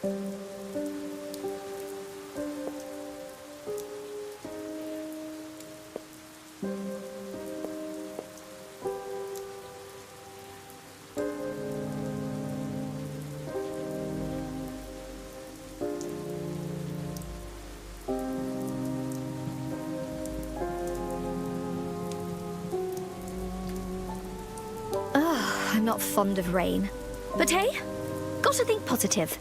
I'm not fond of rain. But hey, gotta think positive.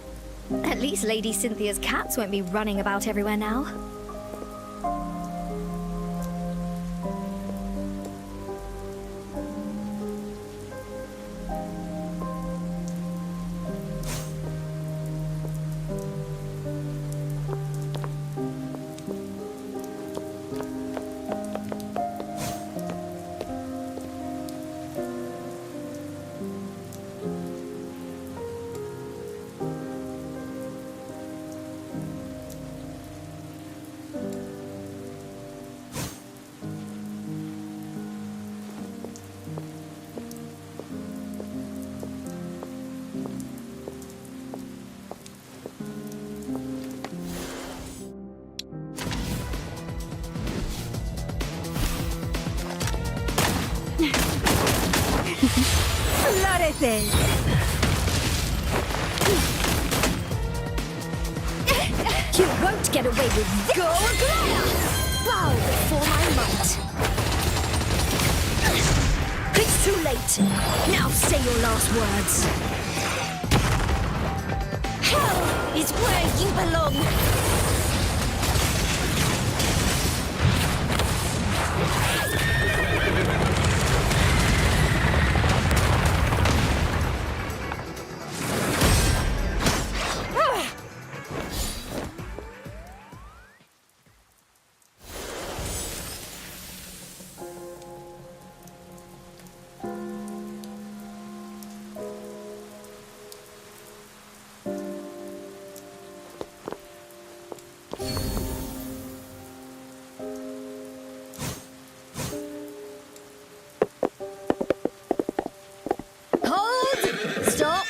At least Lady Cynthia's cats won't be running about everywhere now. Florece! You won't get away with this! Go Aglaya! Bow before my might! It's too late! Now say your last words! Hell is where you belong! Stop!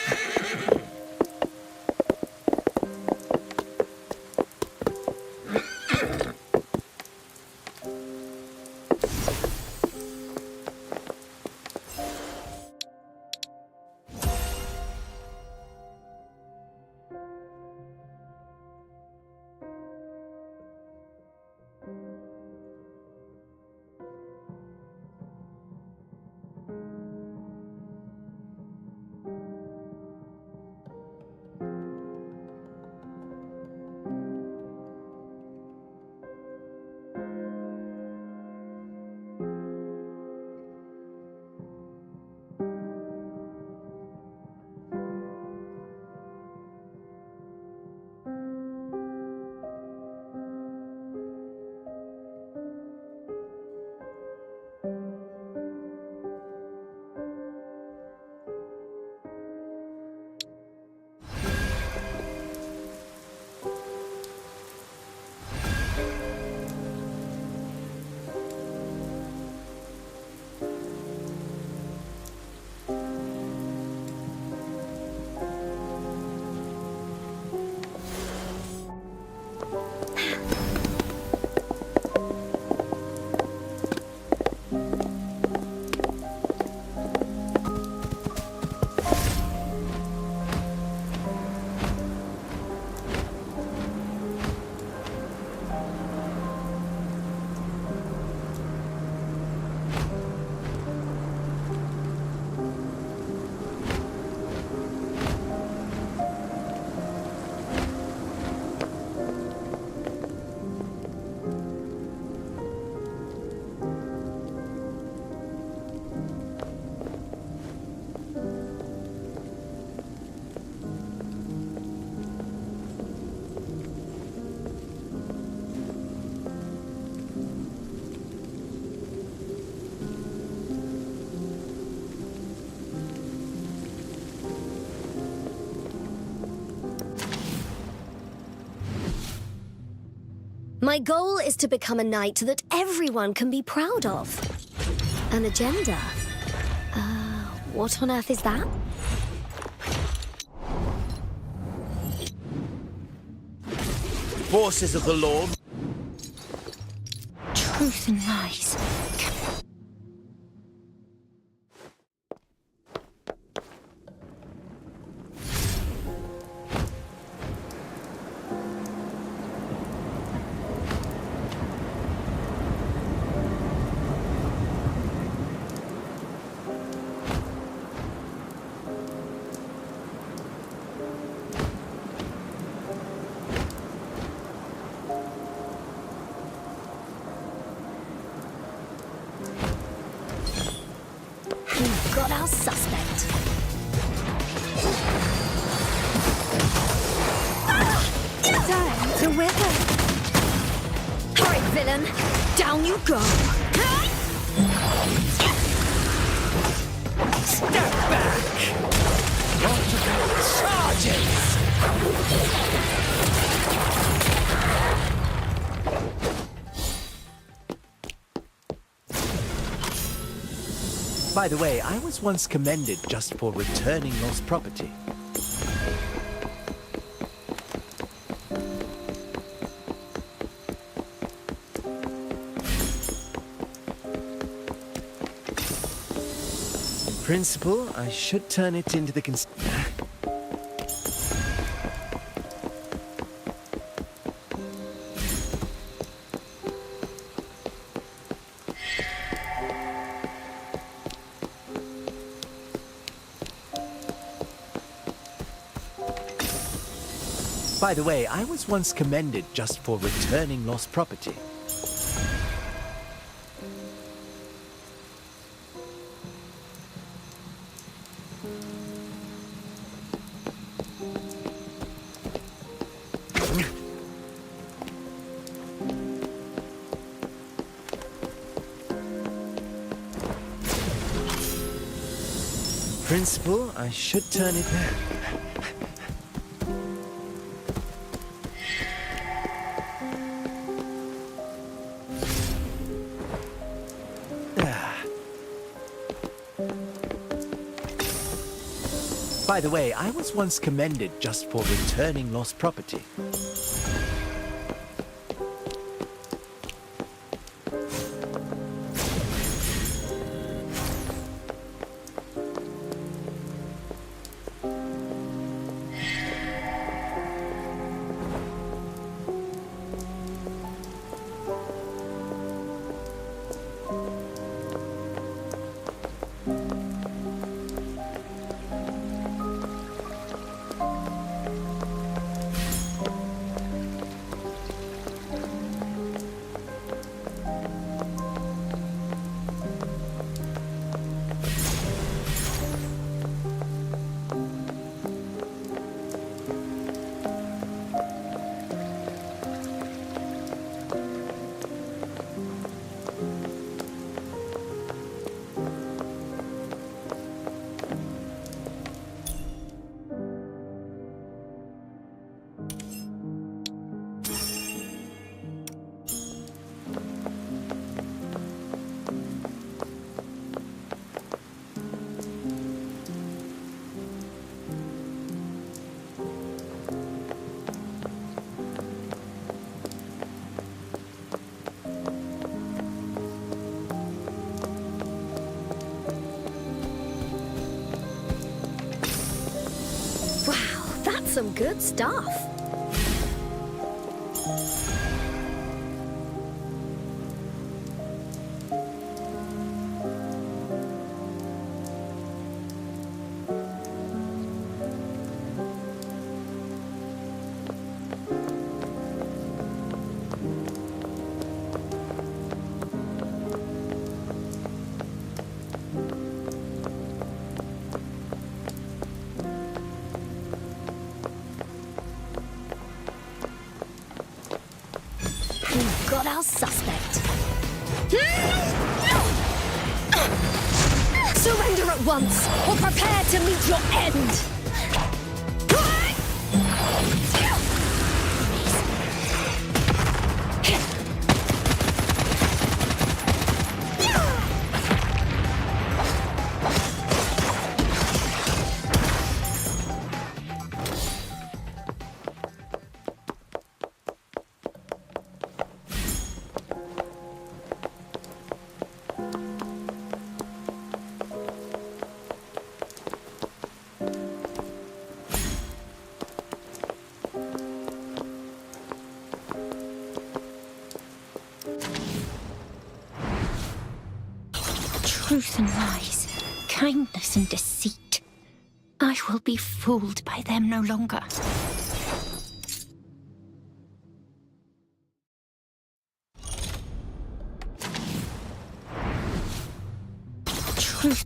My goal is to become a knight that everyone can be proud of. An agenda? What on earth is that? forces of the Lord. Truth and lies. We've got our suspect. Time to wither. Hurry, villain! Down you go! Step back! Charges! By the way, I was once commended just for returning lost property. In principle, I should turn it into the By the way, I was once commended just for returning lost property. In principle, I should turn it there. By the way, I was once commended just for returning lost property. Some good stuff. We've got our suspect. Surrender at once, or prepare to meet your end! Truth and lies, kindness and deceit. I will be fooled by them no longer. Truth.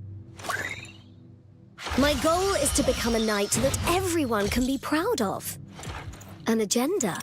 My goal is to become a knight that everyone can be proud of. An agenda.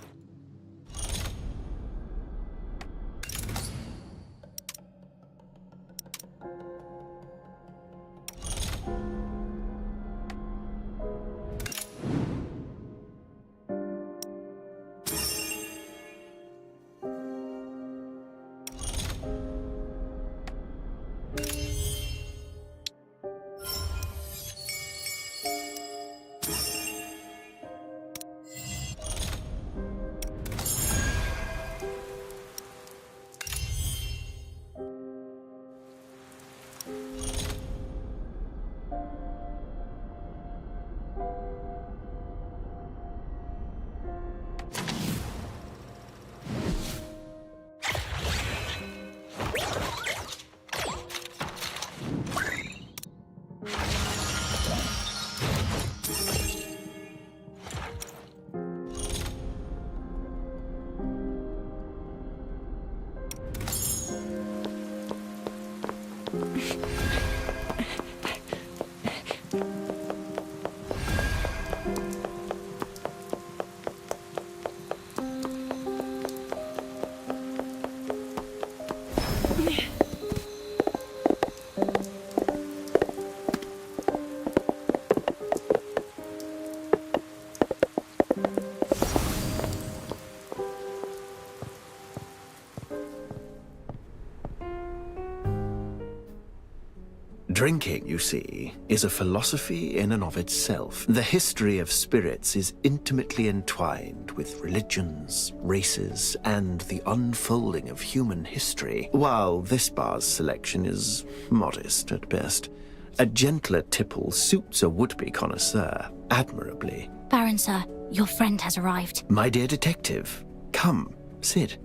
Drinking, you see, is a philosophy in and of itself. The history of spirits is intimately entwined with religions, races, and the unfolding of human history. While this bar's selection is modest at best, a gentler tipple suits a would-be connoisseur admirably. Baron, sir, your friend has arrived. My dear detective, come, sit.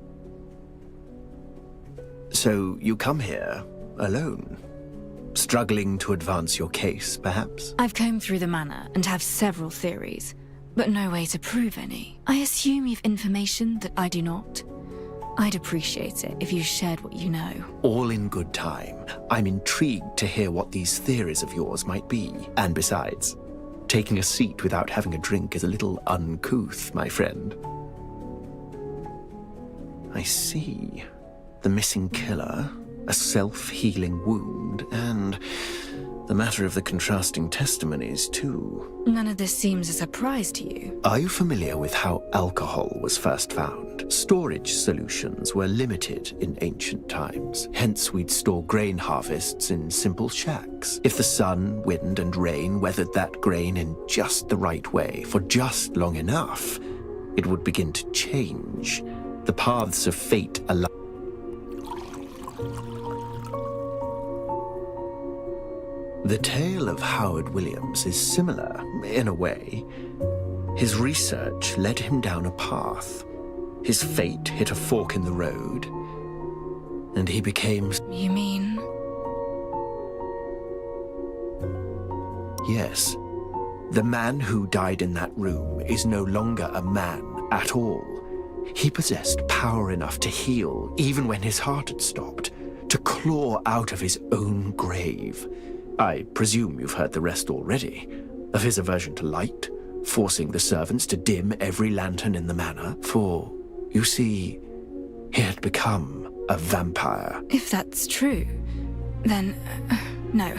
So you come here alone? Struggling to advance your case, perhaps? I've combed through the manor and have several theories, but no way to prove any. I assume you've information that I do not. I'd appreciate it if you shared what you know. All in good time. I'm intrigued to hear what these theories of yours might be. And besides, taking a seat without having a drink is a little uncouth, my friend. I see. The missing killer, a self-healing wound, and the matter of the contrasting testimonies, too. None of this seems a surprise to you. Are you familiar with how alcohol was first found? Storage solutions were limited in ancient times. Hence, we'd store grain harvests in simple shacks. If the sun, wind, and rain weathered that grain in just the right way for just long enough, it would begin to change. The paths of fate allow. The tale of Howard Williams is similar, in a way. His research led him down a path. His fate hit a fork in the road, and he became... You mean? Yes. The man who died in that room is no longer a man at all. He possessed power enough to heal, even when his heart had stopped, to claw out of his own grave. I presume you've heard the rest already, of his aversion to light, forcing the servants to dim every lantern in the manor, for, you see, he had become a vampire. If that's true, then... no.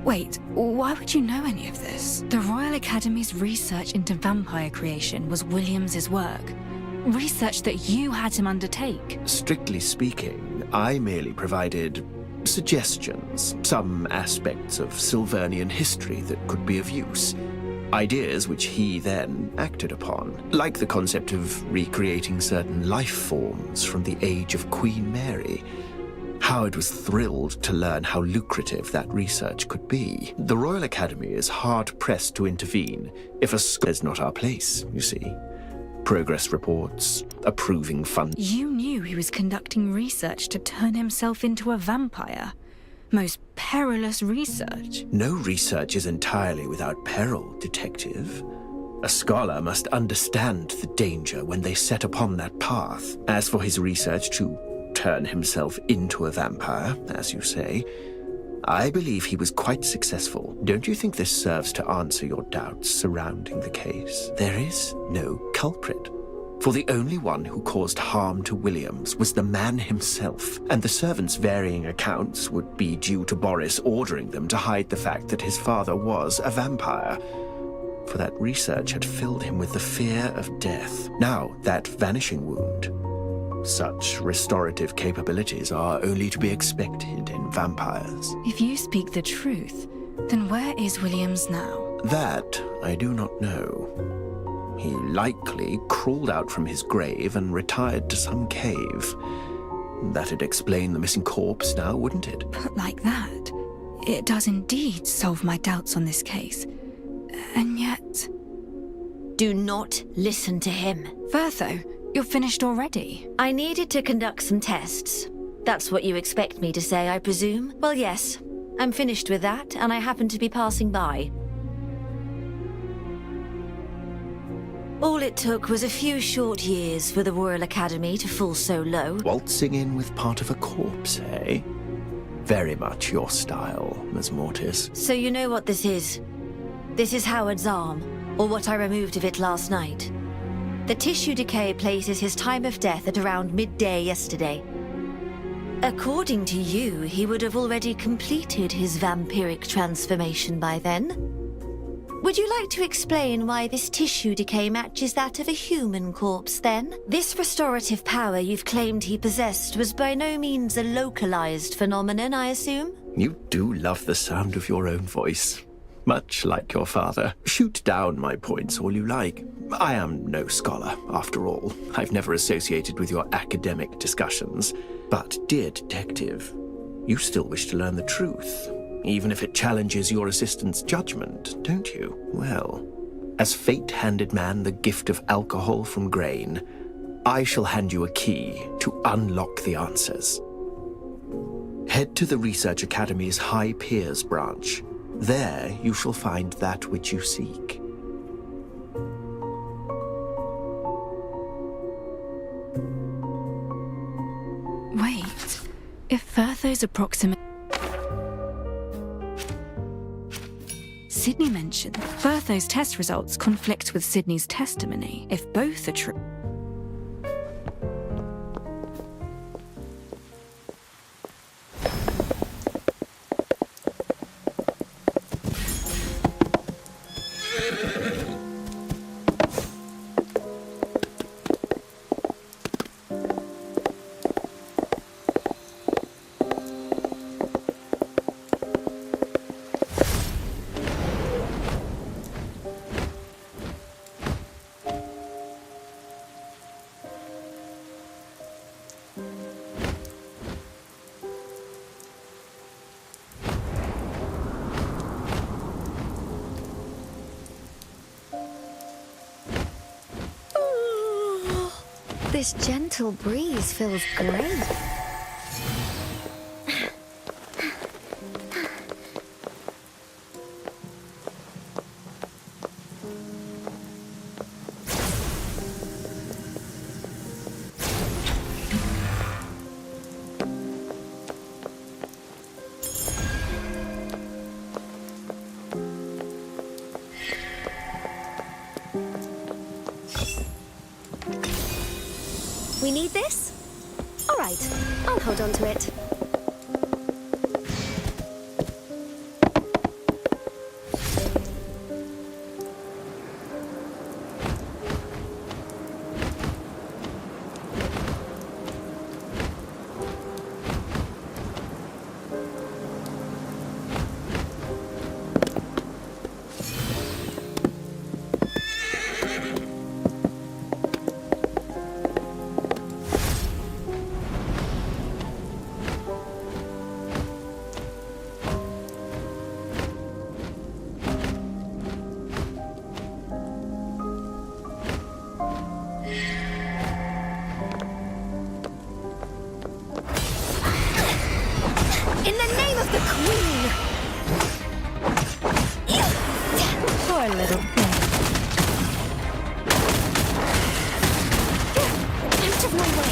Wait, why would you know any of this? The Royal Academy's research into vampire creation was Williams's work. Research that you had him undertake. Strictly speaking, I merely provided suggestions, some aspects of Silvernian history that could be of use. Ideas which he then acted upon, like the concept of recreating certain life forms from the age of Queen Mary. Howard was thrilled to learn how lucrative that research could be. The Royal Academy is hard-pressed to intervene if a school is not our place, you see. Progress reports, approving funds. You knew he was conducting research to turn himself into a vampire. most perilous research. No research is entirely without peril, detective. A scholar must understand the danger when they set upon that path. As for his research to turn himself into a vampire, as you say, I believe he was quite successful. Don't you think this serves to answer your doubts surrounding the case? There is no culprit. For the only one who caused harm to Williams was the man himself, and the servants' varying accounts would be due to Boris ordering them to hide the fact that his father was a vampire. For that research had filled him with the fear of death. Now, that vanishing wound. Such restorative capabilities are only to be expected in vampires. If you speak the truth, then where is Williams now? That I do not know. He likely crawled out from his grave and retired to some cave. That'd explain the missing corpse now, wouldn't it? Put like that, it does indeed solve my doubts on this case. And yet... Do not listen to him. Vertho, you're finished already. I needed to conduct some tests. That's what you expect me to say, I presume? Well, yes. I'm finished with that, and I happen to be passing by. All it took was a few short years for the Royal Academy to fall so low. Waltzing in with part of a corpse, eh? Very much your style, Ms. Mortis. So you know what this is? This is Howard's arm, or what I removed of it last night. The tissue decay places his time of death at around midday yesterday. According to you, he would have already completed his vampiric transformation by then. Would you like to explain why this tissue decay matches that of a human corpse, then? This restorative power you've claimed he possessed was by no means a localized phenomenon, I assume? You do love the sound of your own voice. Much like your father. Shoot down my points all you like. I am no scholar, after all. I've never associated with your academic discussions. But, dear detective, you still wish to learn the truth, even if it challenges your assistant's judgment, don't you? Well, as fate handed man the gift of alcohol from grain, I shall hand you a key to unlock the answers. Head to the Research Academy's High Peers branch. There you shall find that which you seek. Wait, if Vertho's approximate... Sydney mentioned Vertho's test results conflict with Sydney's testimony. If both are true... This gentle breeze feels great. We need this? All right, I'll hold on to it. queen! Poor little thing. Out of my way!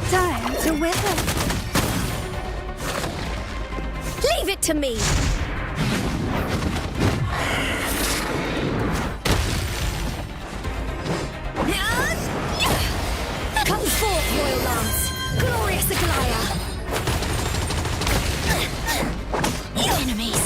Time to wither. Leave it to me! Come forth, Royal Lance! Glorious Aglaya! Enemies.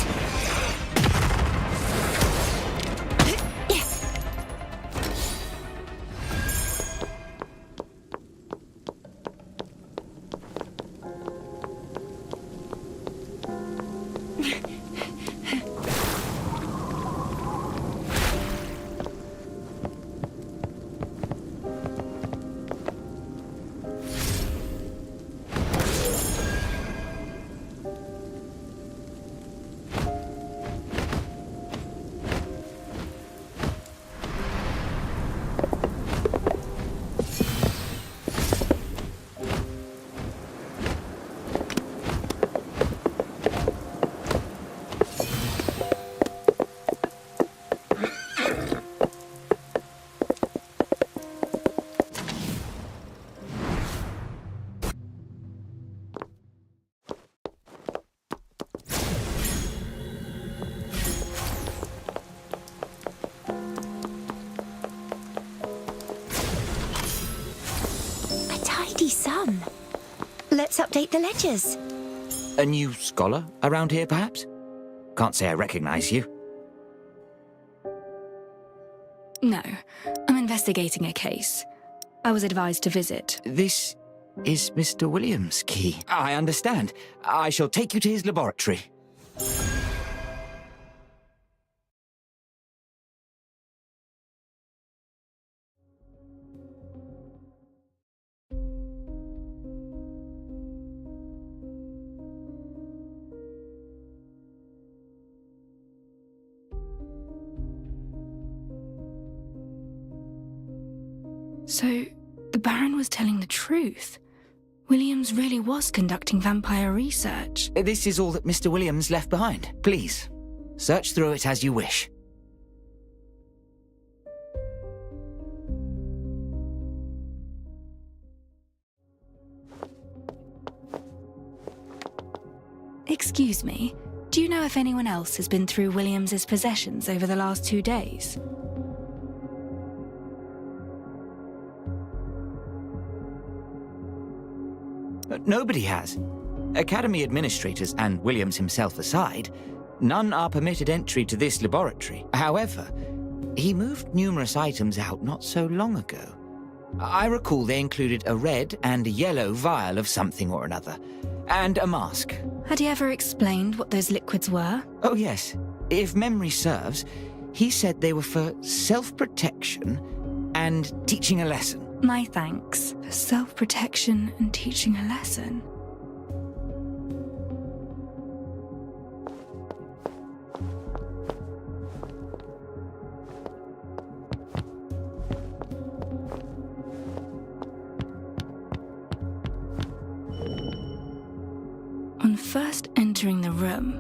Sum. Let's update the ledgers. A new scholar around here, perhaps? Can't say I recognize you. No, I'm investigating a case. I was advised to visit. This is Mr. Williams' key. I understand. I shall take you to his laboratory. So, the Baron was telling the truth. Williams really was conducting vampire research. This is all that Mr. Williams left behind. Please, search through it as you wish. Excuse me, do you know if anyone else has been through Williams's possessions over the last 2 days? Nobody has. Academy administrators and Williams himself aside, none are permitted entry to this laboratory. However, he moved numerous items out not so long ago. I recall they included a red and a yellow vial of something or another, and a mask. Had he ever explained what those liquids were? Oh yes, if memory serves, he said they were for self-protection and teaching a lesson. My thanks. For self-protection and teaching a lesson. On first entering the room,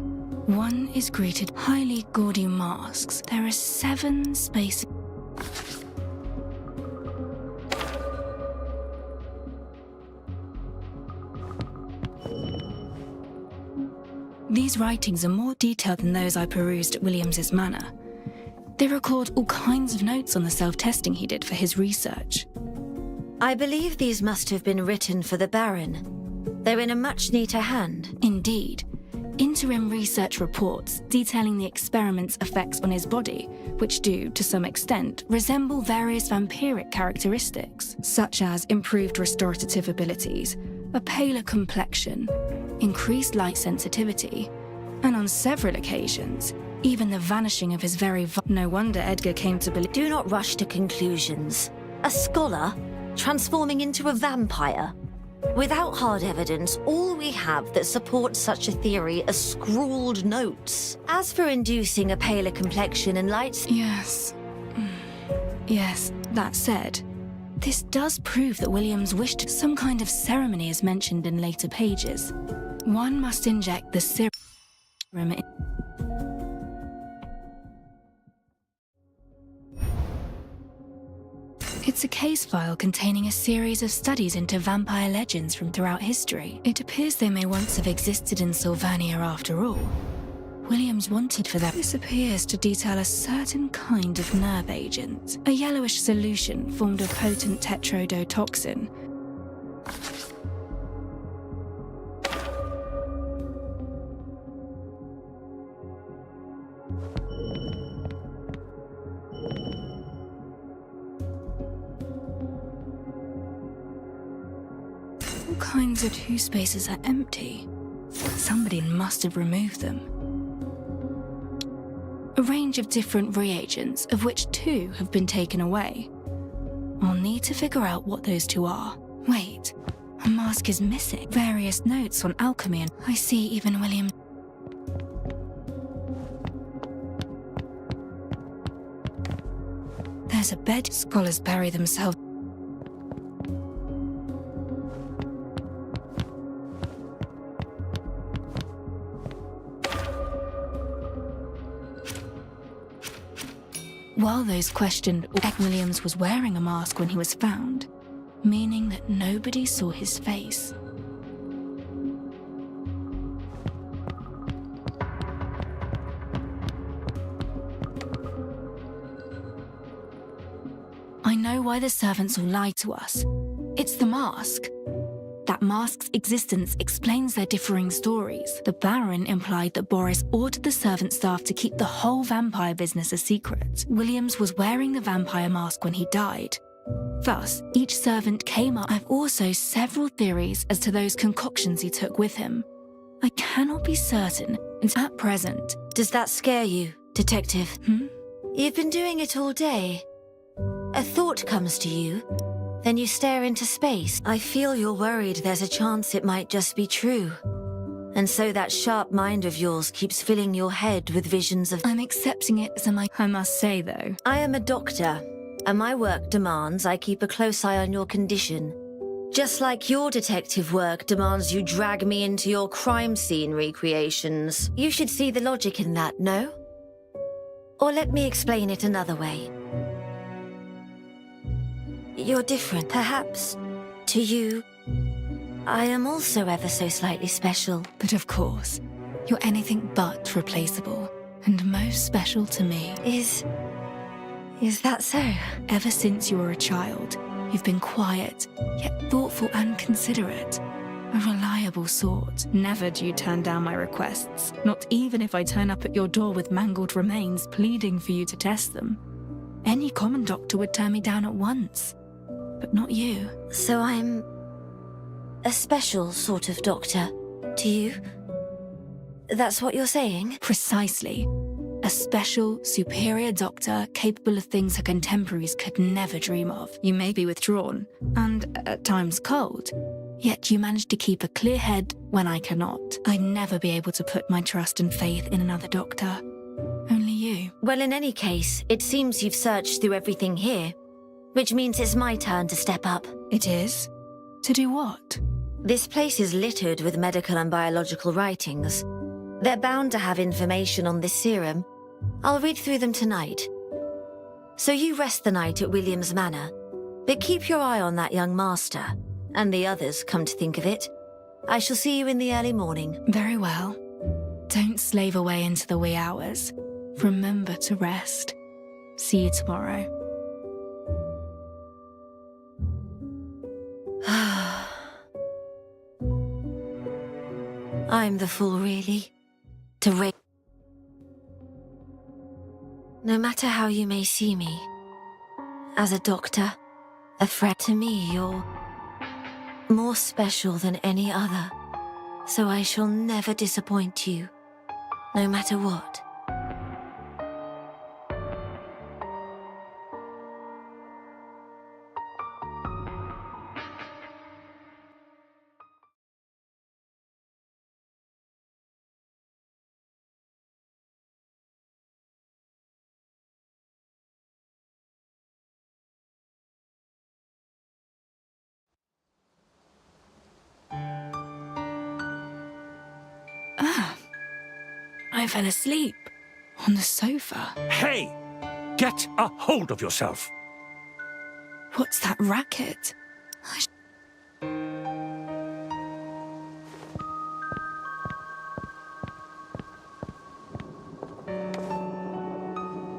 one is greeted with highly gaudy masks. There are 7 spaces. These writings are more detailed than those I perused at Williams's manor. They record all kinds of notes on the self-testing he did for his research. I believe these must have been written for the Baron. They're in a much neater hand. Indeed. Interim research reports detailing the experiment's effects on his body, which do, to some extent, resemble various vampiric characteristics, such as improved restorative abilities, a paler complexion, increased light sensitivity, and on several occasions, even the vanishing of his very no wonder Edgar came to believe— Do not rush to conclusions. A scholar transforming into a vampire? Without hard evidence, all we have that supports such a theory are scrawled notes. As for inducing a paler complexion and lights... Yes. Yes, that said, this does prove that Williams wished some kind of ceremony is mentioned in later pages. One must inject the serum in... It's a case file containing a series of studies into vampire legends from throughout history. It appears they may once have existed in Sylvania after all. Williams wanted for that. This appears to detail a certain kind of nerve agent, a yellowish solution formed of potent tetrodotoxin. All kinds of two spaces are empty. Somebody must have removed them. A range of different reagents, of which 2 have been taken away. I'll need to figure out what those 2 are. Wait, a mask is missing. Various notes on alchemy, and I see even William. There's a bed. Scholars bury themselves. While those questioned, Williams was wearing a mask when he was found, meaning that nobody saw his face. I know why the servants all lied to us. It's the mask. That mask's existence explains their differing stories. The Baron implied that Boris ordered the servant staff to keep the whole vampire business a secret. Williams was wearing the vampire mask when he died. Thus, each servant came up. I've also several theories as to those concoctions he took with him. I cannot be certain, and at present... Does that scare you, Detective? You've been doing it all day. A thought comes to you, then you stare into space. I feel you're worried there's a chance it might just be true. And so that sharp mind of yours keeps filling your head with visions of... I'm accepting it as I must say, though. I am a doctor, and my work demands I keep a close eye on your condition. Just like your detective work demands you drag me into your crime scene recreations. You should see the logic in that, no? Or let me explain it another way. You're different, perhaps. To you, I am also ever so slightly special. But of course, you're anything but replaceable, and most special to me. Is that so? Ever since you were a child, you've been quiet, yet thoughtful and considerate. A reliable sort. Never do you turn down my requests, not even if I turn up at your door with mangled remains pleading for you to test them. Any common doctor would turn me down at once. But not you. So I'm a special sort of doctor to you? That's what you're saying? Precisely. A special, superior doctor capable of things her contemporaries could never dream of. You may be withdrawn, and at times cold, yet you manage to keep a clear head when I cannot. I'd never be able to put my trust and faith in another doctor. Only you. Well, in any case, it seems you've searched through everything here, which means it's my turn to step up. It is? To do what? This place is littered with medical and biological writings. They're bound to have information on this serum. I'll read through them tonight. So you rest the night at Williams Manor, but keep your eye on that young master, and the others, come to think of it. I shall see you in the early morning. Very well. Don't slave away into the wee hours. Remember to rest. See you tomorrow. I'm the fool, really. No matter how you may see me, as a doctor, a friend to me, you're more special than any other. So I shall never disappoint you, no matter what. I fell asleep on the sofa. Hey! Get a hold of yourself! What's that racket?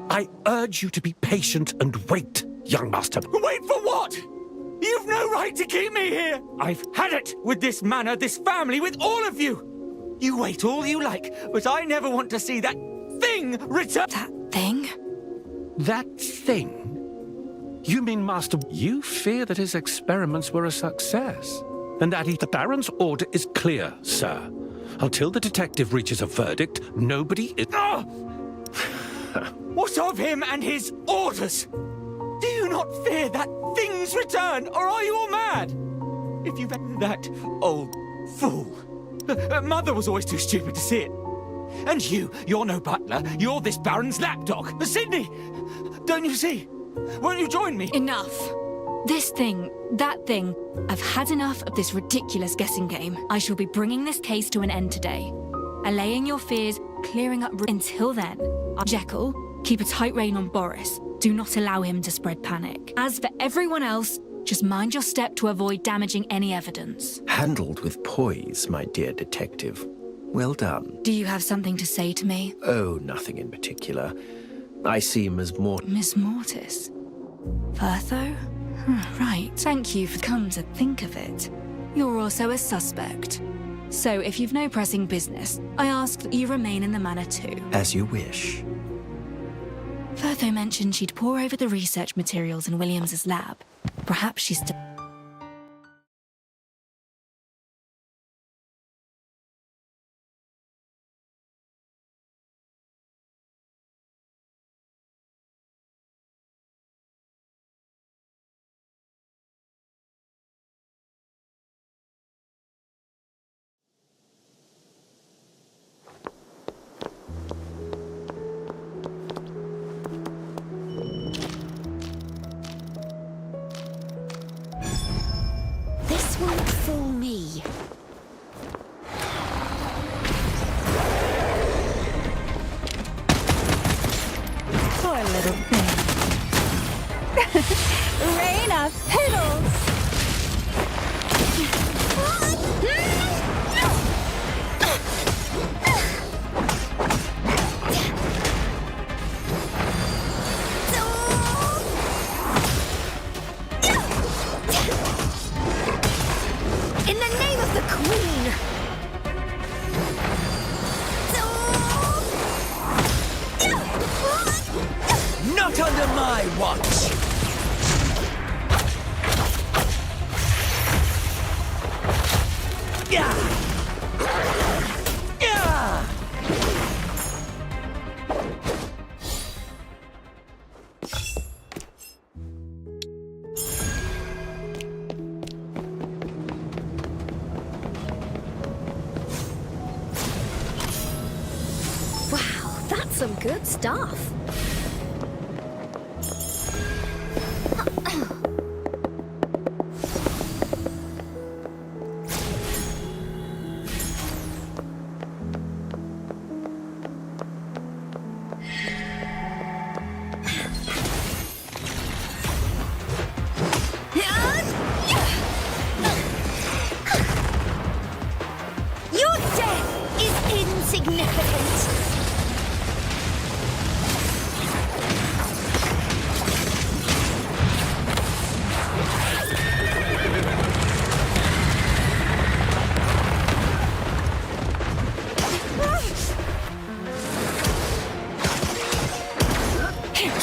I urge you to be patient and wait, young master. Wait for what? You've no right to keep me here! I've had it with this manor, this family, with all of you! You wait all you like, but I never want to see that thing return. That thing? That thing? You mean, Master, you fear that his experiments were a success? And that the Baron's order is clear, sir. Until the detective reaches a verdict, nobody is... Ah! What of him and his orders? Do you not fear that thing's return, or are you all mad? If you've that old fool. Mother was always too stupid to see it. And you're no butler. You're this Baron's lapdog. Sydney, don't you see? Won't you join me? Enough. This thing, that thing. I've had enough of this ridiculous guessing game. I shall be bringing this case to an end today. Allaying your fears, clearing up... Until then, Jekyll, keep a tight rein on Boris. Do not allow him to spread panic. As for everyone else, just mind your step to avoid damaging any evidence. Handled with poise, my dear detective. Well done. Do you have something to say to me? Oh, nothing in particular. I seem as more... Miss Mortis? Firtho? Right. Thank you for come to think of it. You're also a suspect. So if you've no pressing business, I ask that you remain in the manor too. As you wish. Firtho mentioned she'd pore over the research materials in Williams's lab. Perhaps she's still... This won't fool me. Poor little thing. Rain of piddles! In the name of the Queen! Not under my watch! Wow, that's some good stuff. Your death is insignificant.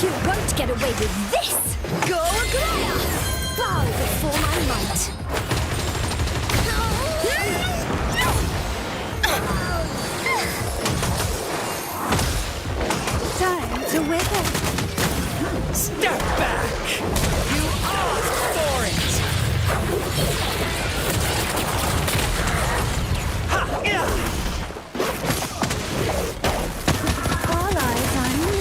You won't get away with this! Go Aglaya! Bow before my might! Time to wither. Step back! You asked for it! Ha! Yeah! All eyes on me.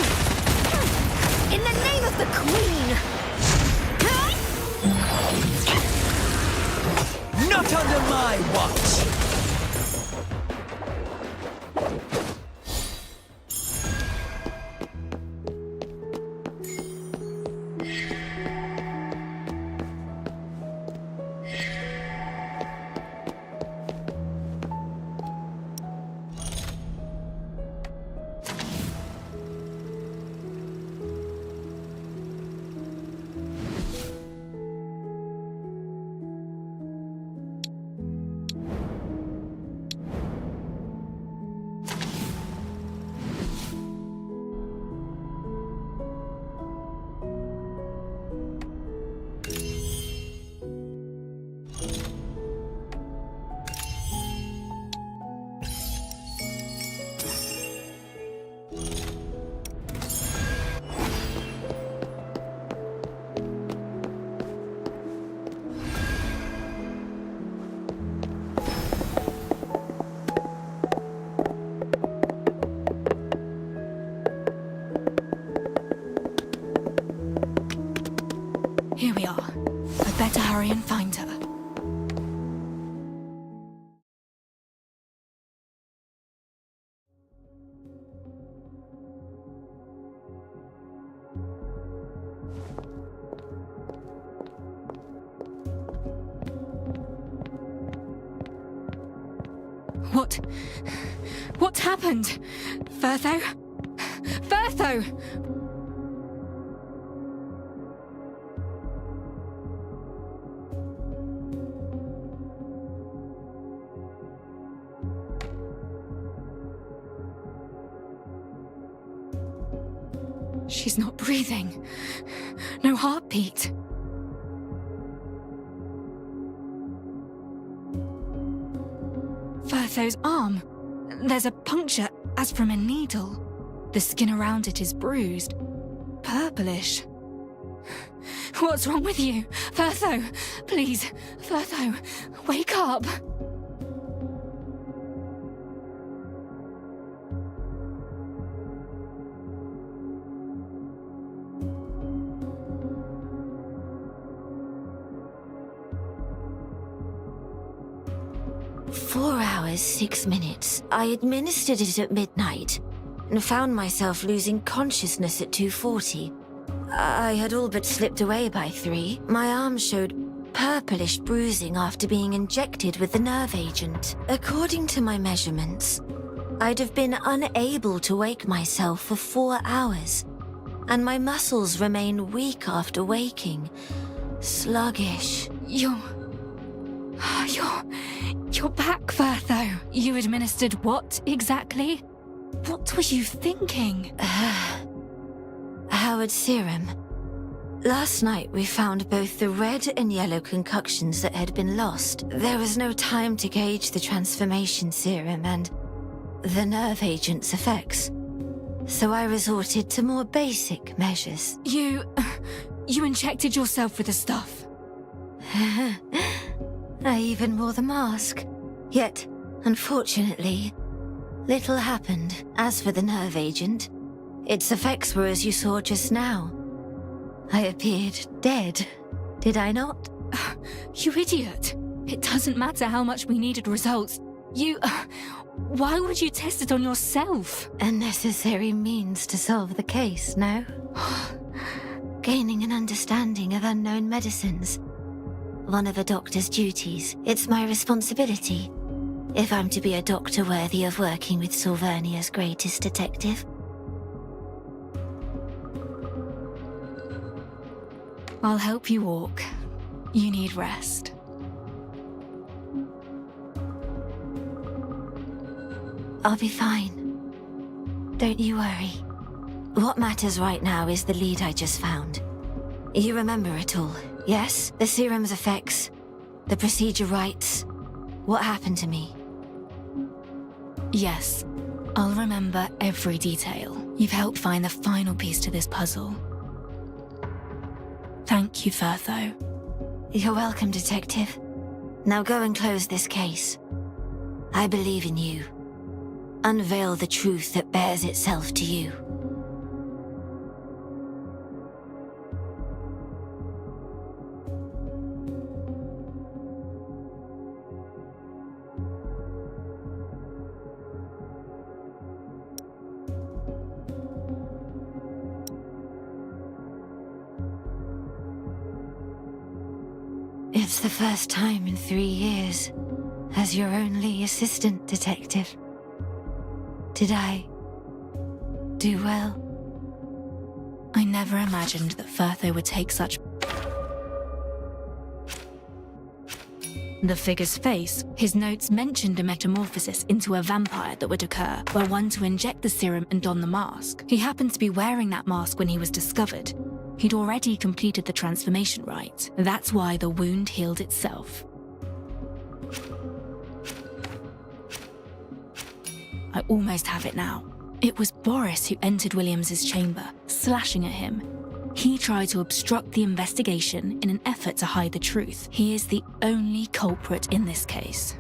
In the name of the Queen! Not under my watch! better hurry and find her. What happened? Firtho? Firtho! She's not breathing. No heartbeat. Firtho's arm. There's a puncture as from a needle. The skin around it is bruised. Purplish. What's wrong with you? Firtho! Please, Firtho, wake up! "4 hours, 6 minutes. I administered it at midnight and found myself losing consciousness at 2:40. I had all but slipped away by 3. My arm showed purplish bruising after being injected with the nerve agent. According to my measurements, I'd have been unable to wake myself for 4 hours, and my muscles remain weak after waking. Sluggish. You're back, Firtho. You administered what exactly? What were you thinking? Howard serum. Last night we found both the red and yellow concoctions that had been lost. There was no time to gauge the transformation serum and the nerve agent's effects, so I resorted to more basic measures. You injected yourself with the stuff. I even wore the mask. Yet, unfortunately, little happened. As for the nerve agent, its effects were as you saw just now. I appeared dead, did I not? You idiot. It doesn't matter how much we needed results. Why would you test it on yourself? A necessary means to solve the case, no? Gaining an understanding of unknown medicines. One of a doctor's duties. It's my responsibility, if I'm to be a doctor worthy of working with Silvernia's greatest detective. I'll help you walk. You need rest. I'll be fine. Don't you worry. What matters right now is the lead I just found. You remember it all, yes? The serum's effects, the procedure rights, what happened to me. Yes, I'll remember every detail. You've helped find the final piece to this puzzle. Thank you, Firtho. You're welcome, Detective. Now go and close this case. I believe in you. Unveil the truth that bears itself to you. It's the first time in 3 years as your only assistant, Detective. Did I do well? I never imagined that Firtho would take such... The figure's face, his notes mentioned a metamorphosis into a vampire that would occur were one to inject the serum and don the mask. He happened to be wearing that mask when he was discovered. He'd already completed the transformation rite. That's why the wound healed itself. I almost have it now. It was Boris who entered Williams's chamber, slashing at him. He tried to obstruct the investigation in an effort to hide the truth. He is the only culprit in this case.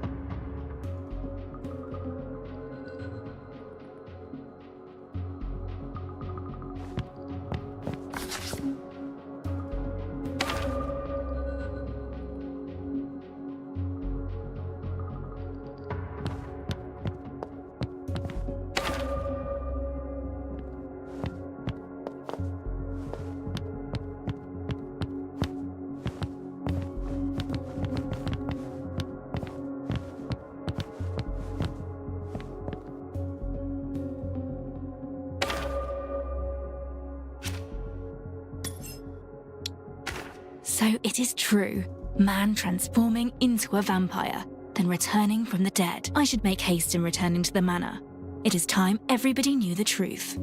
It is true. Man transforming into a vampire, then returning from the dead. I should make haste in returning to the manor. It is time everybody knew the truth.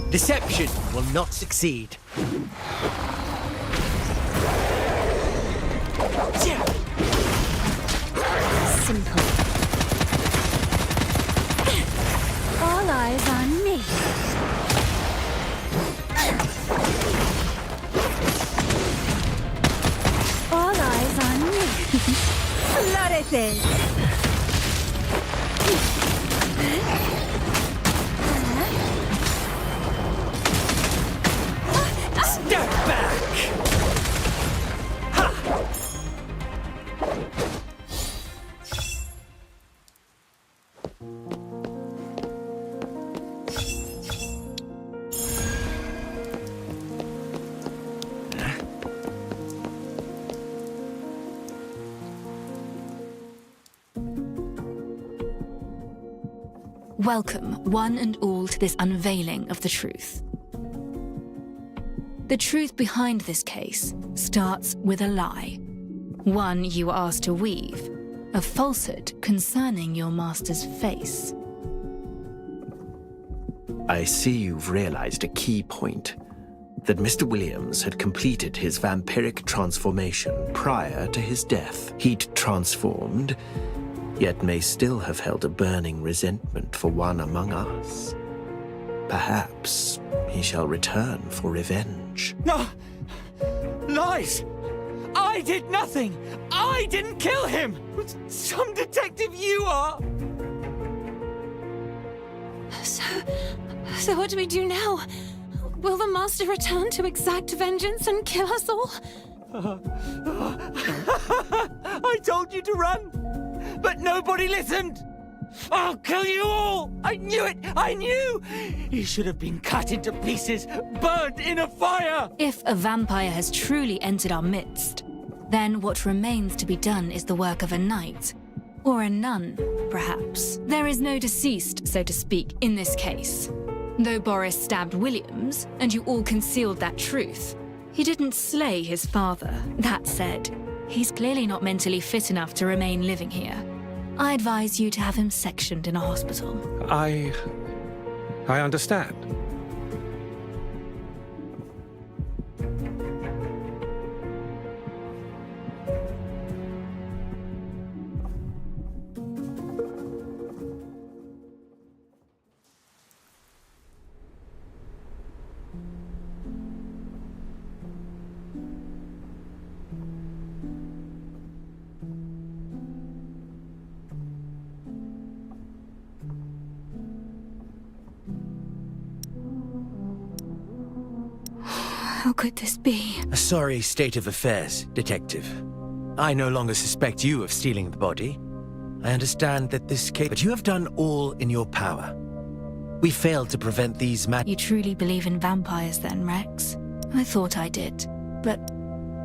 Deception will not succeed. Simple. All eyes on me. All eyes on me. Florece. Step back! Welcome, one and all, to this unveiling of the truth. The truth behind this case starts with a lie. One you were asked to weave, a falsehood concerning your master's face. I see you've realized a key point. That Mr. Williams had completed his vampiric transformation prior to his death. He'd transformed, yet may still have held a burning resentment for one among us. Perhaps he shall return for revenge. No! Lies! I did nothing! I didn't kill him! Some detective you are! So what do we do now? Will the master return to exact vengeance and kill us all? I told you to run, but nobody listened! I'll kill you all! I knew it! I knew! He should have been cut into pieces, burned in a fire! If a vampire has truly entered our midst, then what remains to be done is the work of a knight. Or a nun, perhaps. There is no deceased, so to speak, in this case. Though Boris stabbed Williams, and you all concealed that truth, he didn't slay his father. That said, he's clearly not mentally fit enough to remain living here. I advise you to have him sectioned in a hospital. I understand. How could this be? A sorry state of affairs, Detective. I no longer suspect you of stealing the body. I understand that this case... But you have done all in your power. We failed to prevent these You truly believe in vampires then, Rex? I thought I did, but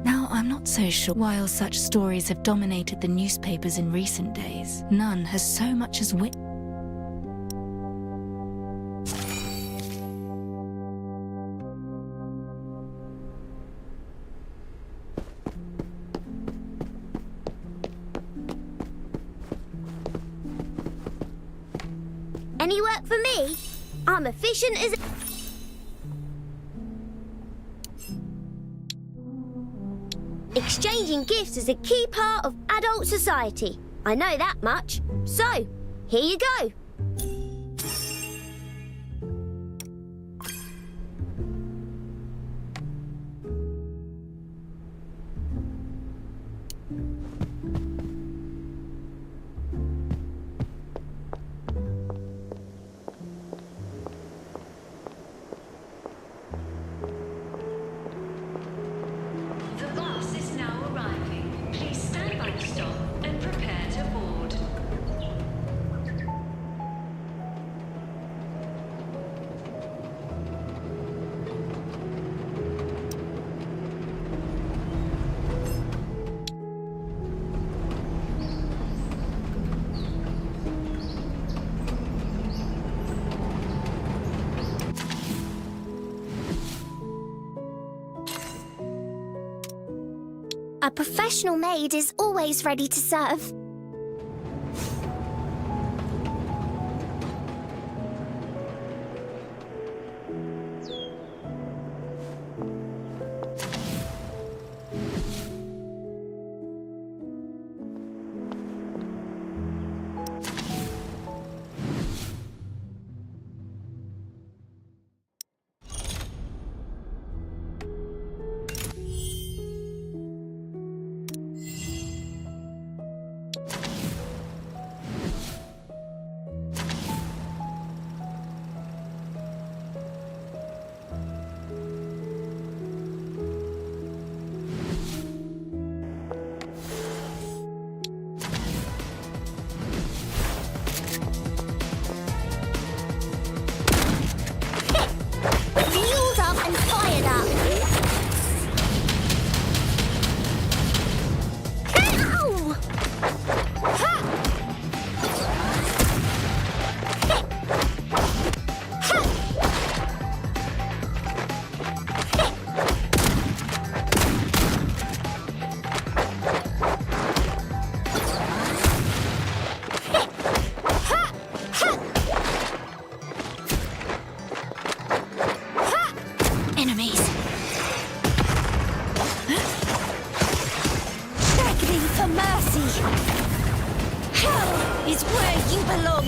now I'm not so sure. While such stories have dominated the newspapers in recent days, none has so much as wit. Any work for me? I'm efficient as... Exchanging gifts is a key part of adult society. I know that much. So, here you go. A professional maid is always ready to serve. Fueled up and fired up. Ow! Ha! Enemies. Begging for mercy. Hell is where you belong.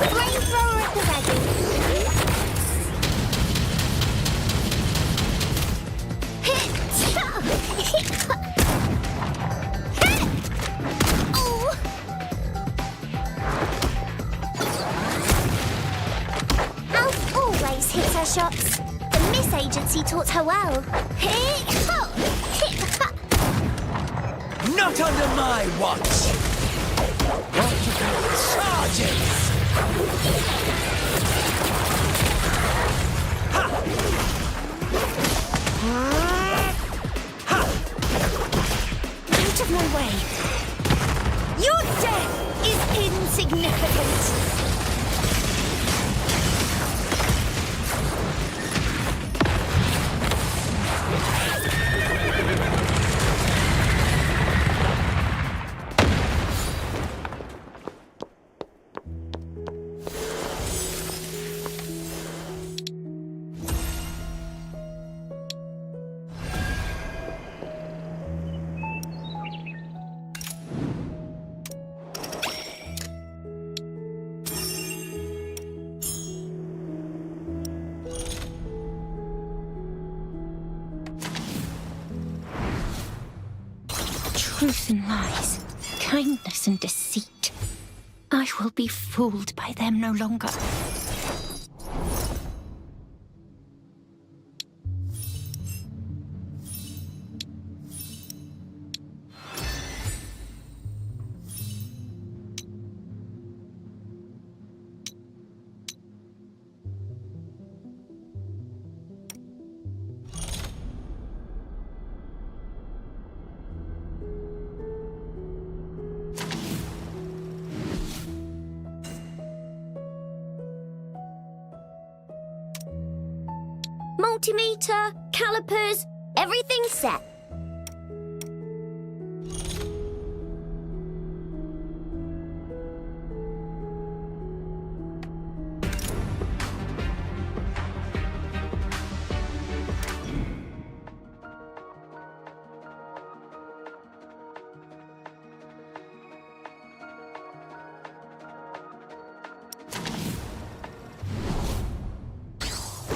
Flamethrower at the ready. Oh! Alf always hits her shots. The Miss Agency taught her well. Not under my watch! Sergeants! Out of my way. Your death is insignificant. Truth and lies, kindness and deceit. I will be fooled by them no longer. Multimeter, calipers, everything's set.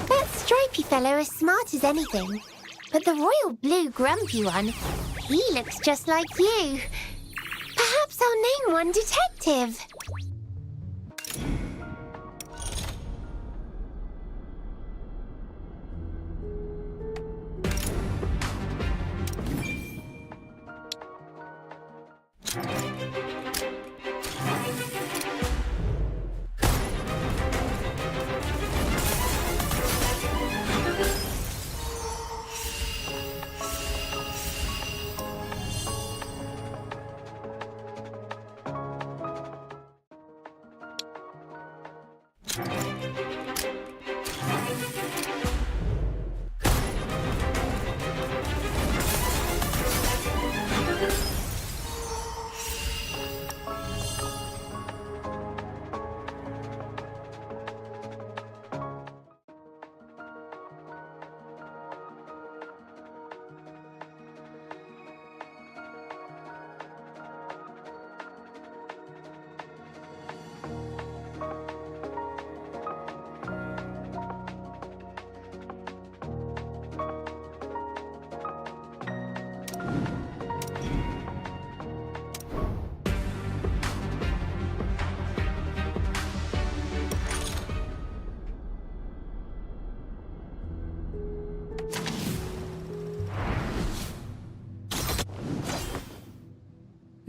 That stripy fellow is smart as anything, but the royal blue grumpy one, He looks just like you. Perhaps I'll name one detective.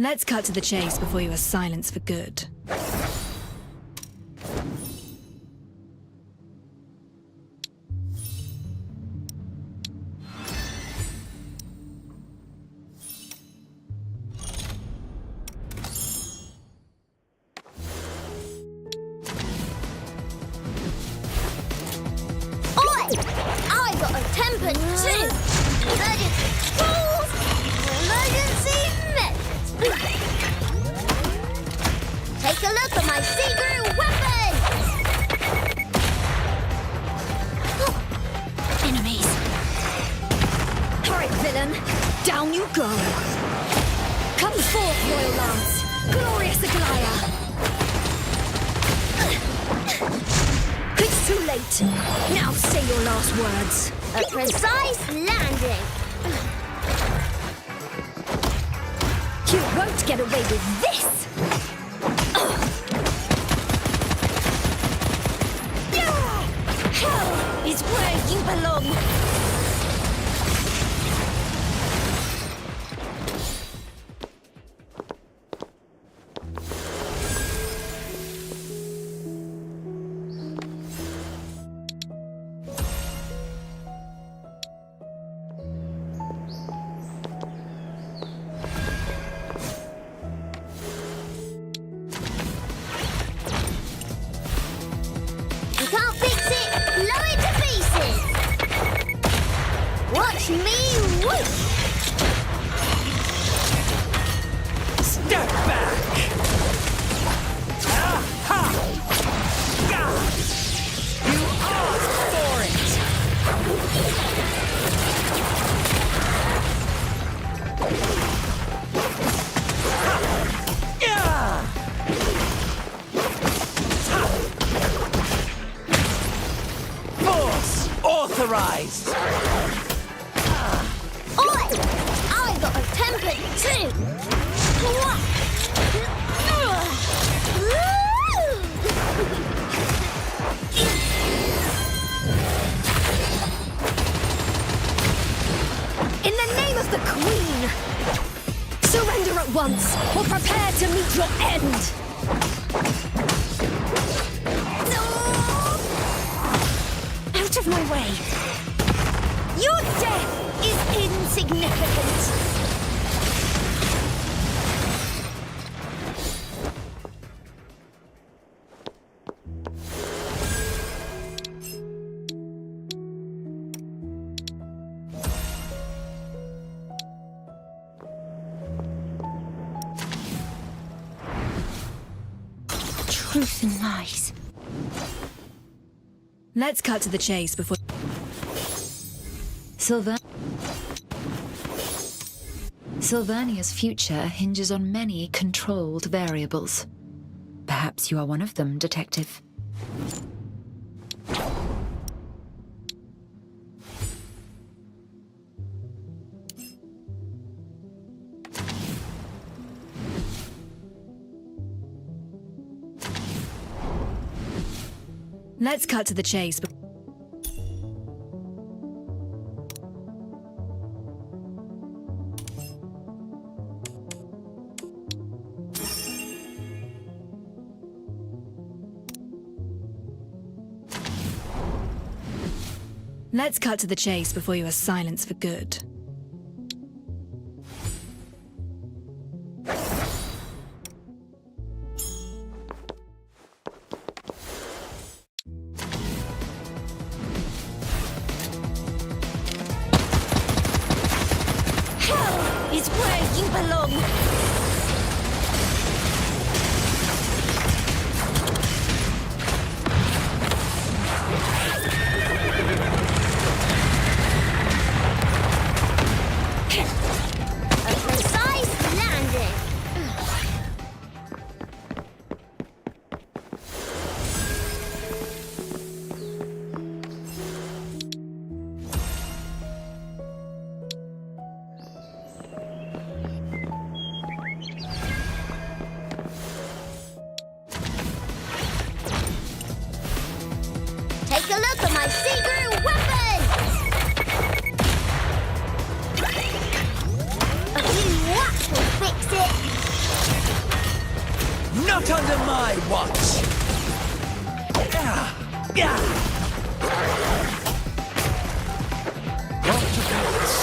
Let's cut to the chase before you are silenced for good. I got a temper too! Emergency tools! Emergency measures! Take a look at my secret weapons! Enemies! Hurry, villain! Down you go! Come forth, Royal Lance! Glorious Aglaya! It's too late! Now say your last words! A precise landing! You won't get away with this! Hell is where you belong! You can't fix it! Blow it to pieces! Watch me whoosh! Step back! Aha! Gah! You asked for it! Yeah! Force authorized! Oi! I got a temper too! In the name of the Queen! Surrender at once, or prepare to meet your end! Out of my way! Your death is insignificant! Truth and lies. Let's cut to the chase before... Sylvania's future hinges on many controlled variables. Perhaps you are one of them, Detective. Let's cut to the chase. Let's cut to the chase before you are silenced for good. Hell is where you belong! A precise landing. Take a look at my secret weapon! A few whacks will fix it! Not under my watch!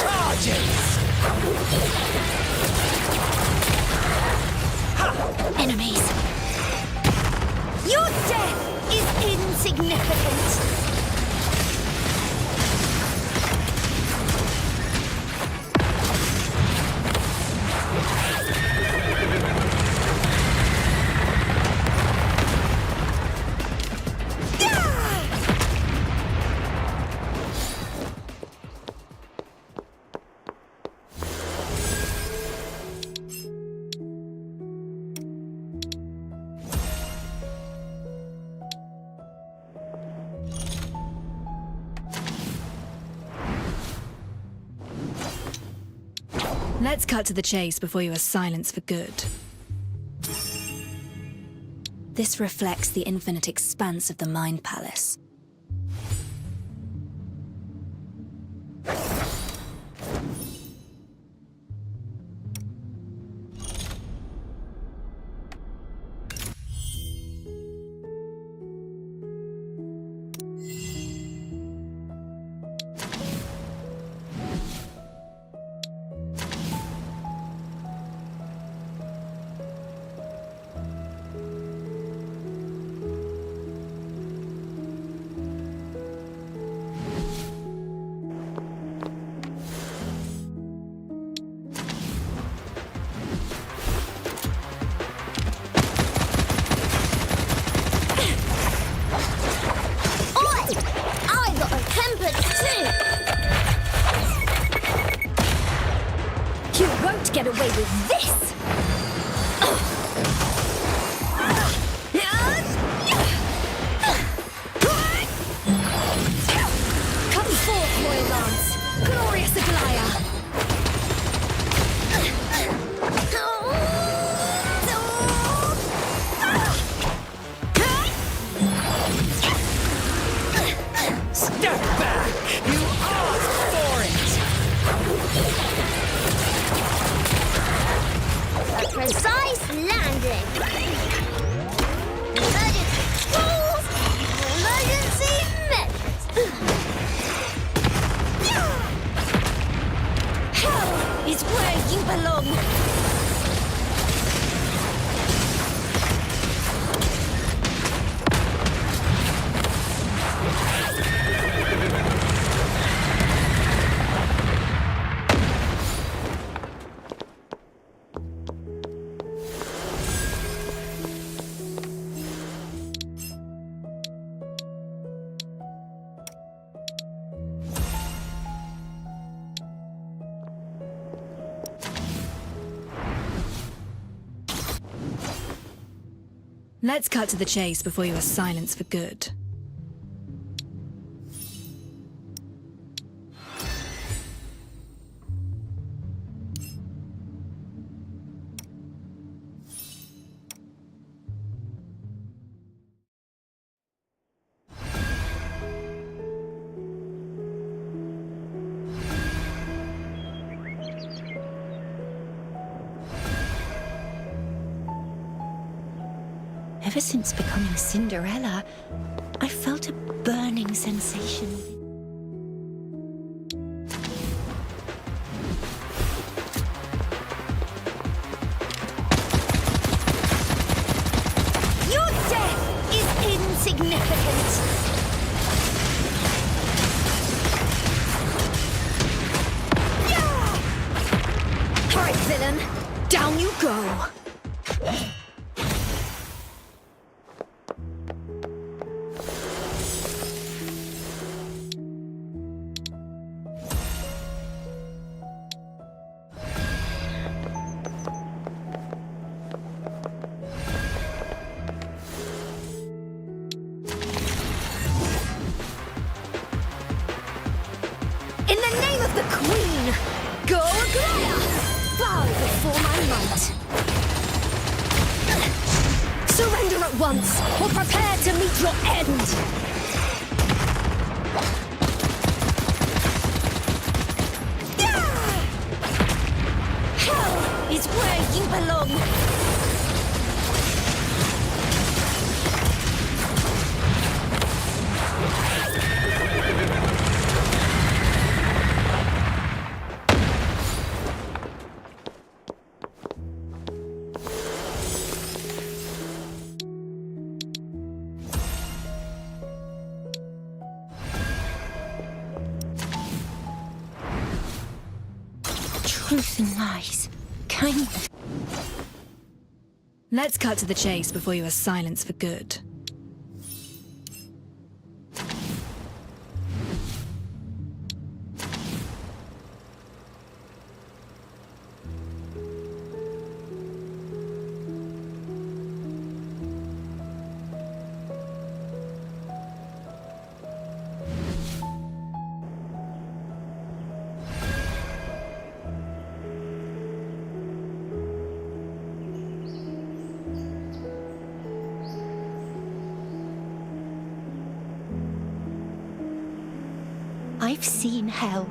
Charges! Enemies! Your death is insignificant! Let's cut to the chase before you are silenced for good. This reflects the infinite expanse of the Mind Palace. Get away with this! Come forth, Royal Lance! Glorious Aglaya! Step back! You asked for it! A precise landing. Emergency tools. Emergency measures. Hell is where you belong! Let's cut to the chase before you are silenced for good. Ever since becoming Cinderella, I felt a burning sensation. Your death is insignificant. All right, villain. Down you go. In the name of the Queen, go Aglaya! Bow before my might. Surrender at once, or prepare to meet your end! Hell is where you belong! Truth and lies. Kindness. Let's cut to the chase before you are silenced for good. I've seen hell.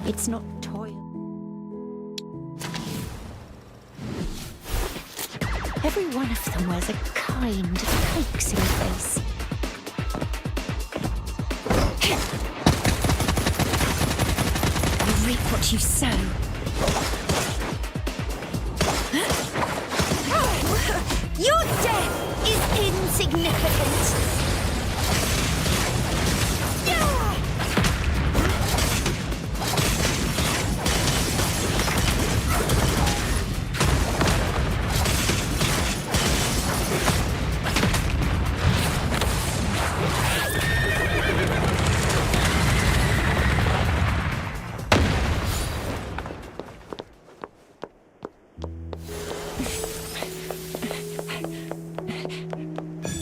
It's not toil. Every one of them wears a kind, coaxing face. You reap what you sow. Your death is insignificant.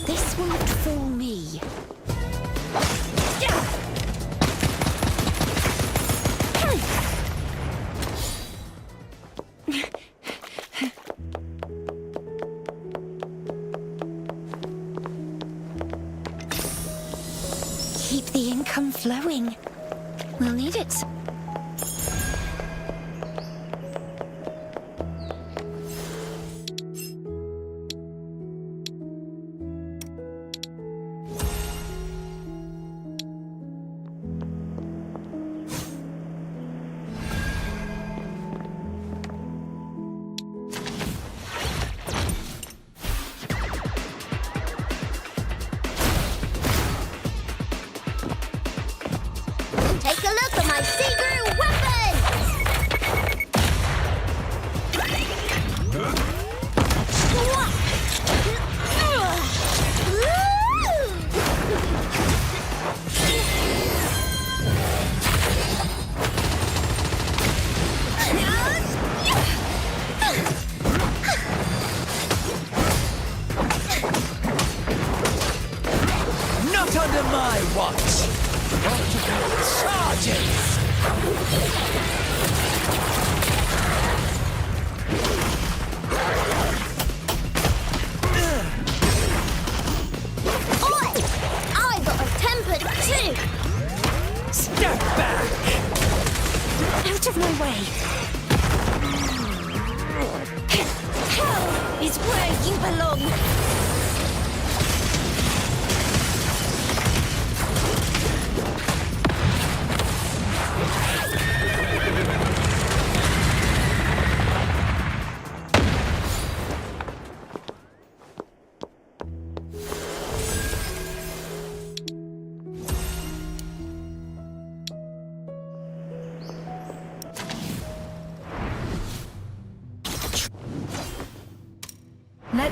This won't fool me. Keep the income flowing. We'll need it. Take a look at my secret weapon! Not under my watch! Charges! Oi! I got a temper too! Step back! Out of my way. Hell is where you belong!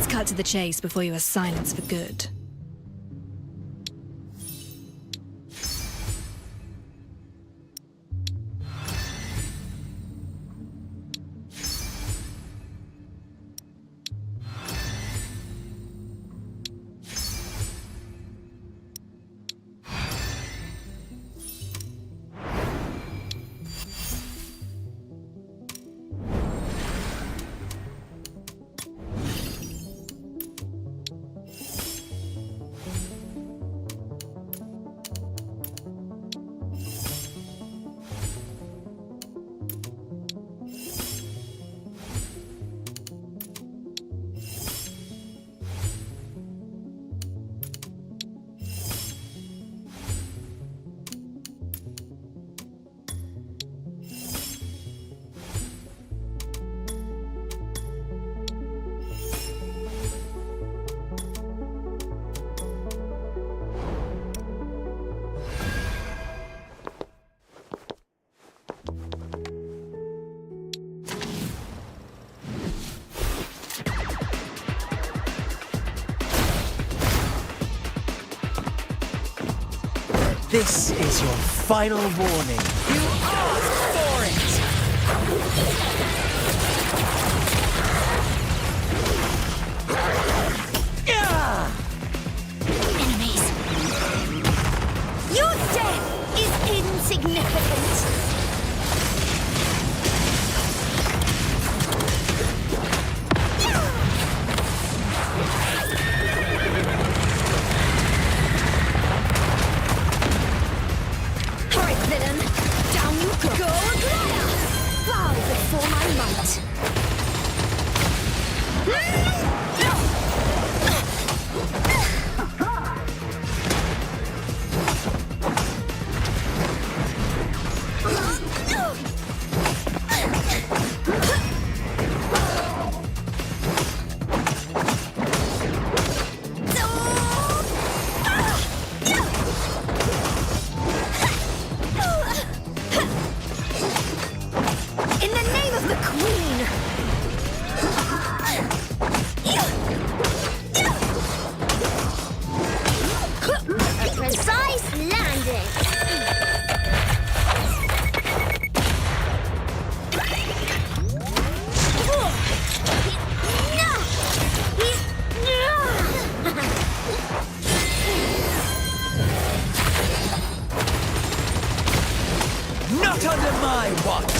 Let's cut to the chase before you are silenced for good. This is your final warning. You asked for it! Enemies. Your death is insignificant. Hurry, villain! Down you go! Go, Aglaya! Bow before my might! In the name of the Queen! A precise landing. Not under my watch!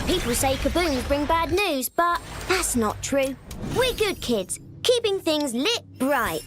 People say kaboons bring bad news, but that's not true. We're good kids, keeping things lit bright.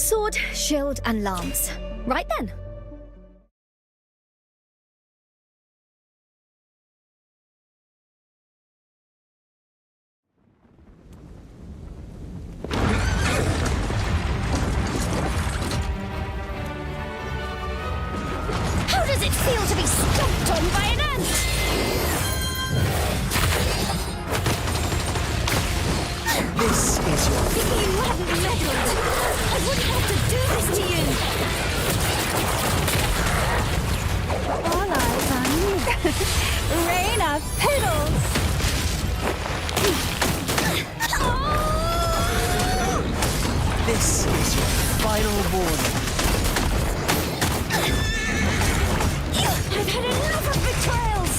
Sword, shield, and lance. Right then. How does it feel to be stomped on by an ant? This is your... If you hadn't meddled, I wouldn't have to do this to you. All eyes on you. Rain of petals. This is your final warning. I've had enough of betrayals.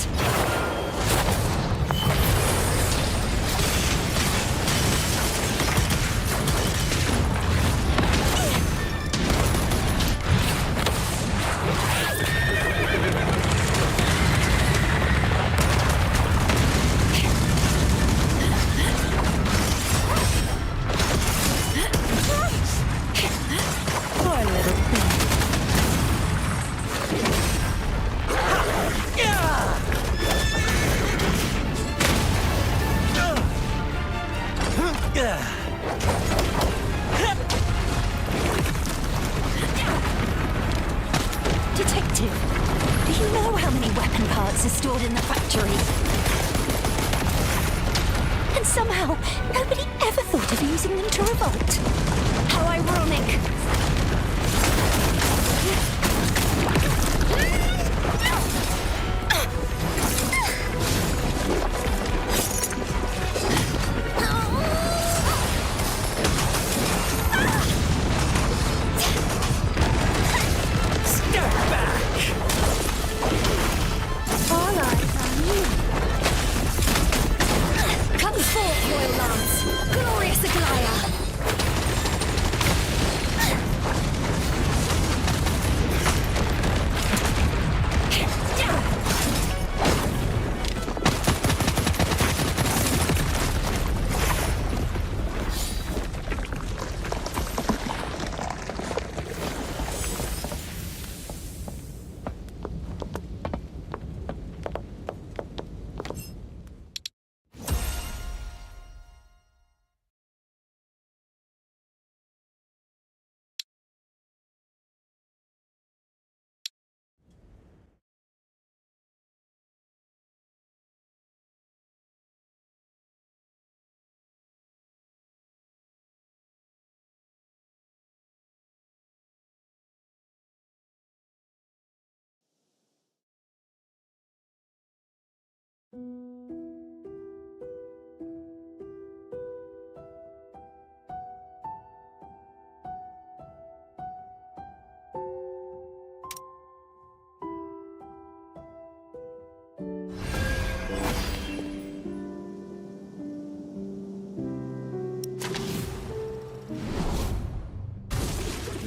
Poor little thing. Detective, do you know how many weapon parts are stored in the factory? And somehow, nobody ever thought of using them to revolt. How ironic. Step back! All eyes on you. Come forth, Royal Lance. Glorious Aglaya.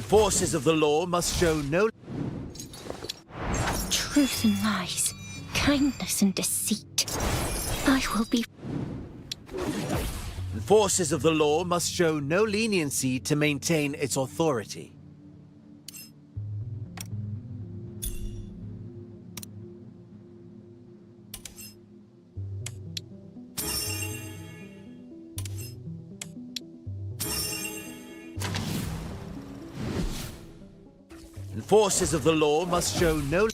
Forces of the law must show no... Truth and lies, kindness and deceit. I will be... Forces of the law must show no leniency to maintain its authority. Forces of the law must show no...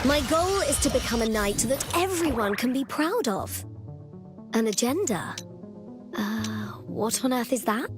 My goal is to become a knight that everyone can be proud of. An agenda? What on earth is that?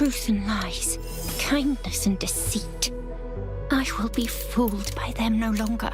truth and lies, kindness and deceit. I will be fooled by them no longer.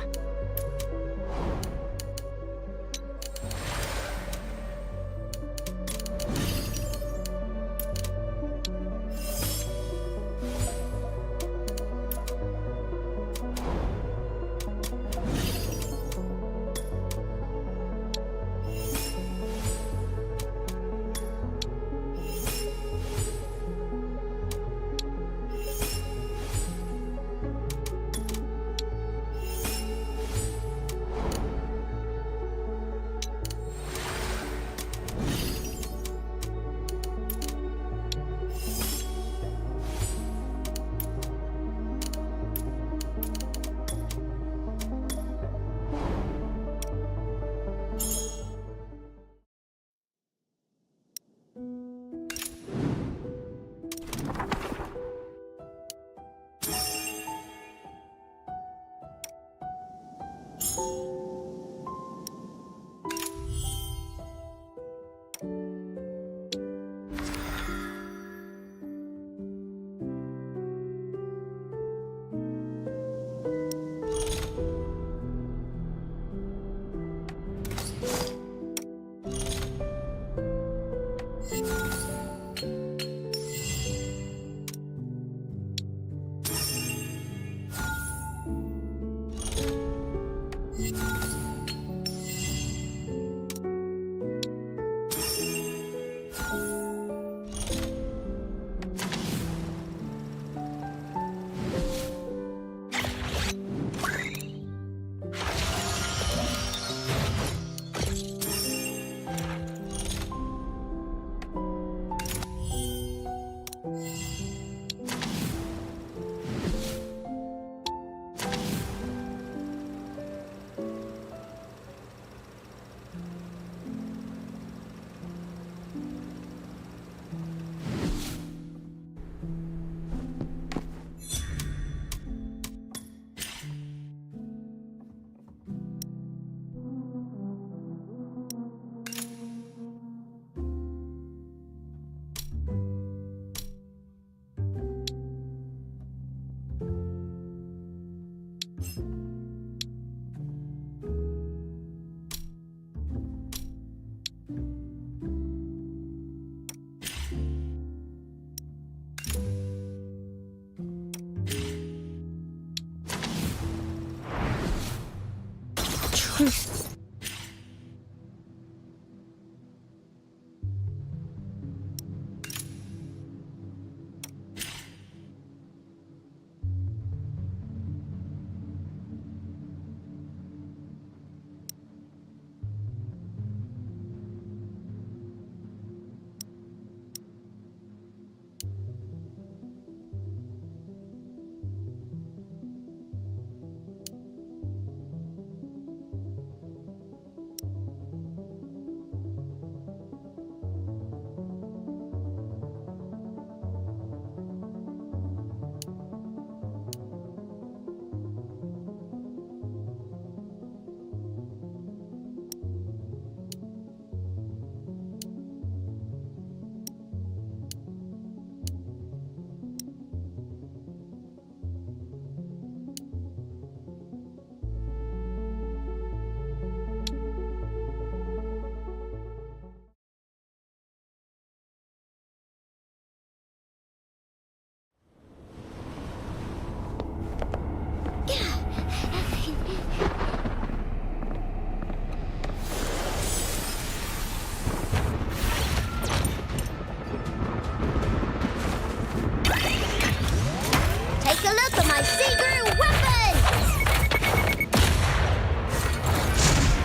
Truth.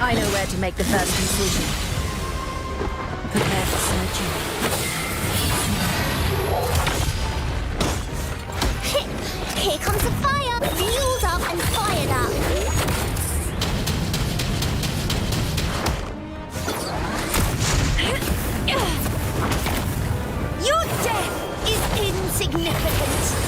I know where to make the first incision. Prepare for surgery. Here comes the fire! Fueled up and fired up! Your death is insignificant!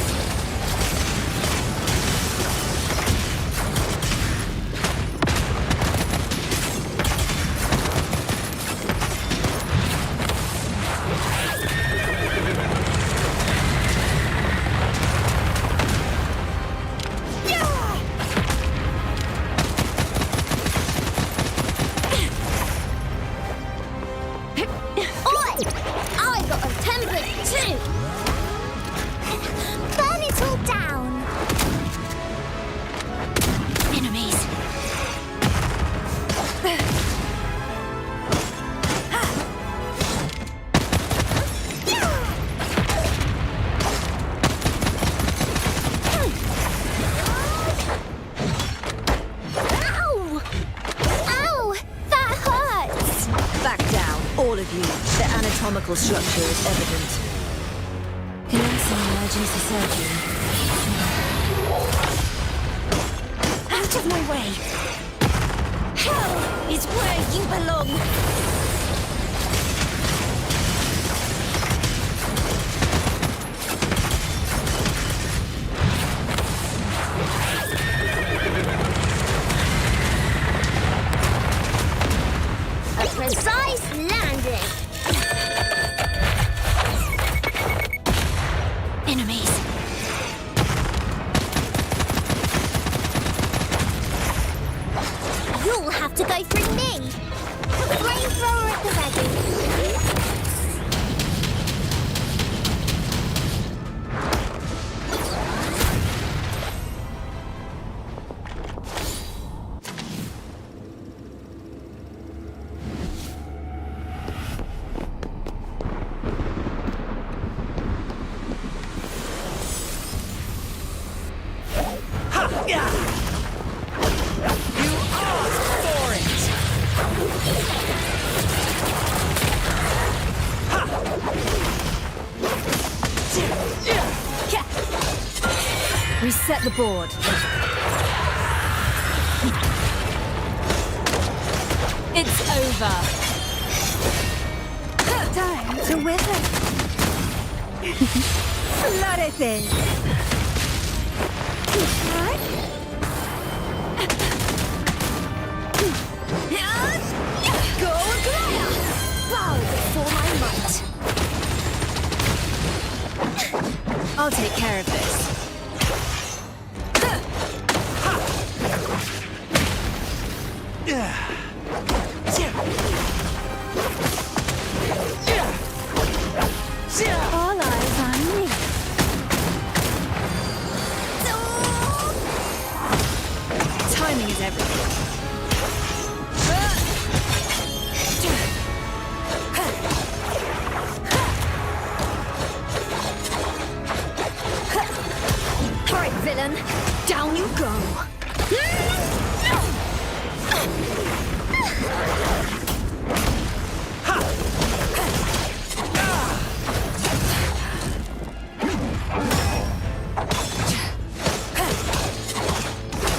powerful structure is evident. Here's some emergency surgery. Out of my way! Hell is where you belong! A precise landing! Enemies! You'll have to go through me! Flamethrower at the ready! Reset the board. It's over. Time to wither. Florece. Go, Glaya! Bow before my might! I'll take care of this. All eyes on me. Timing is everything. All right, villain. Down you go.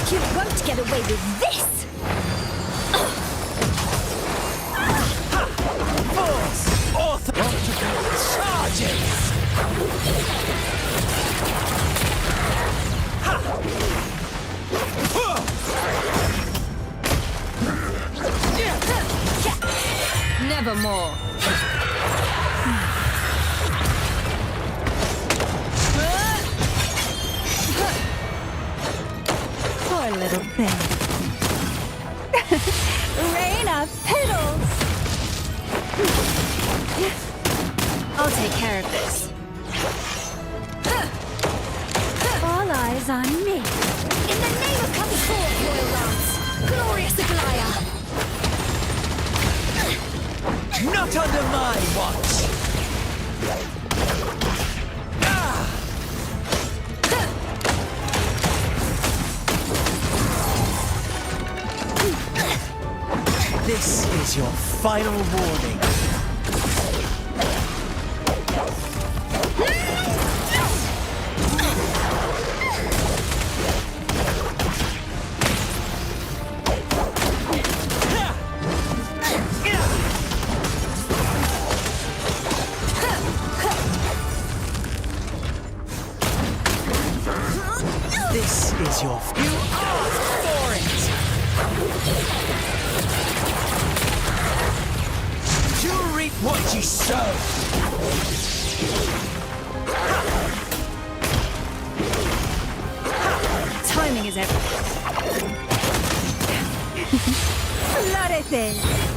You won't get away with this! Nevermore. Poor little thing. Rain of petals. I'll take care of this. All eyes on me. In the name of coming forth, Royal Lance! Glorious Aglaya! Not under my watch! This is your final warning. This is your... You asked for it! You reap what you sow! Timing is everything. Florece.